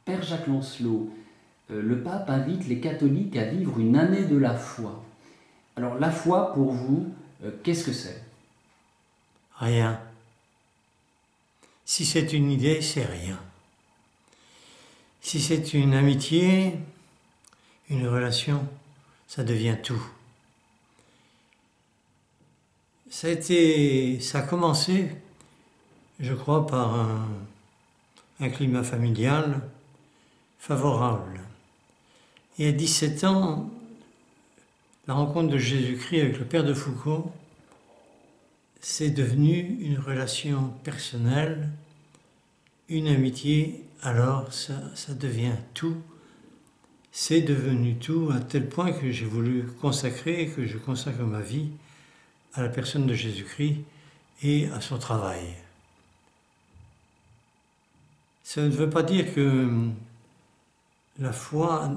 Père Jacques Lancelot, le pape invite les catholiques à vivre une année de la foi. Alors la foi, pour vous, qu'est-ce que c'est? Rien. Si c'est une idée, c'est rien. Si c'est une amitié, une relation, ça devient tout. Ça a commencé, je crois, par un climat familial favorable. Et à 17 ans, la rencontre de Jésus-Christ avec le Père de Foucauld, c'est devenu une relation personnelle, une amitié, alors ça devient tout. C'est devenu tout à tel point que j'ai voulu consacrer, que je consacre ma vie à la personne de Jésus-Christ et à son travail. Ça ne veut pas dire que la foi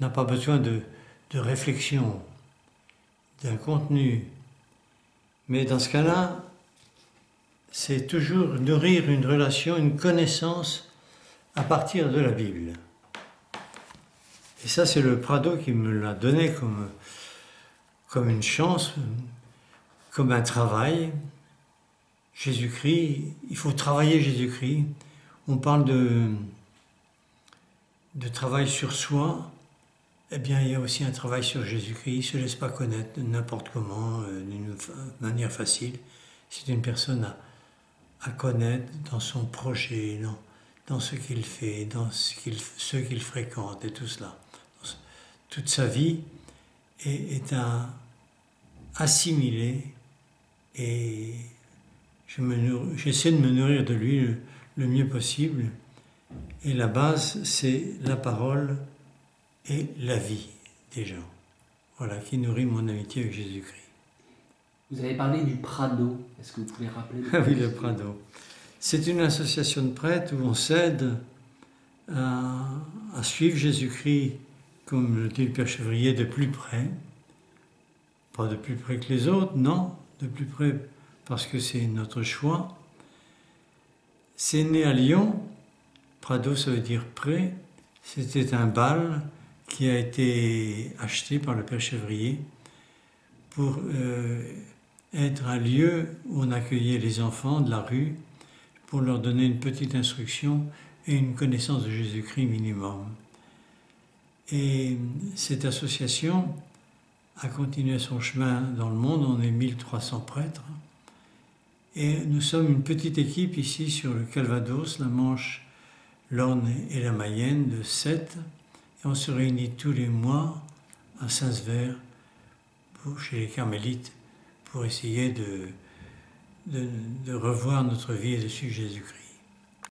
n'a pas besoin de réflexion, d'un contenu. Mais dans ce cas-là, c'est toujours nourrir une relation, une connaissance à partir de la Bible. Et ça, c'est le Prado qui me l'a donné comme une chance, comme un travail. Jésus-Christ, il faut travailler Jésus-Christ. On parle de travail sur soi. Eh bien, il y a aussi un travail sur Jésus-Christ. Il ne se laisse pas connaître n'importe comment, d'une manière facile. C'est une personne à connaître dans son projet, dans ce qu'il fait, dans ceux qu'il fréquente et tout cela. Toute sa vie est à assimiler et j'essaie de me nourrir de lui le mieux possible. Et la base, c'est la parole et la vie des gens. Voilà, qui nourrit mon amitié avec Jésus-Christ. Vous avez parlé du Prado. Est-ce que vous pouvez rappeler? Ah oui, le Prado. C'est une association de prêtres où on s'aide à suivre Jésus-Christ, comme le dit le Père Chevrier, de plus près. Pas de plus près que les autres, non, de plus près parce que c'est notre choix. C'est né à Lyon. Prado, ça veut dire près. C'était un bal qui a été acheté par le Père Chevrier pour être un lieu où on accueillait les enfants de la rue pour leur donner une petite instruction et une connaissance de Jésus-Christ minimum. Et cette association a continué son chemin dans le monde. On est 1300 prêtres. Et nous sommes une petite équipe ici sur le Calvados, la Manche, l'Orne et la Mayenne de 7. Et on se réunit tous les mois à Saint-Sever, chez les Carmélites, pour essayer de revoir notre vie et de suivre Jésus-Christ.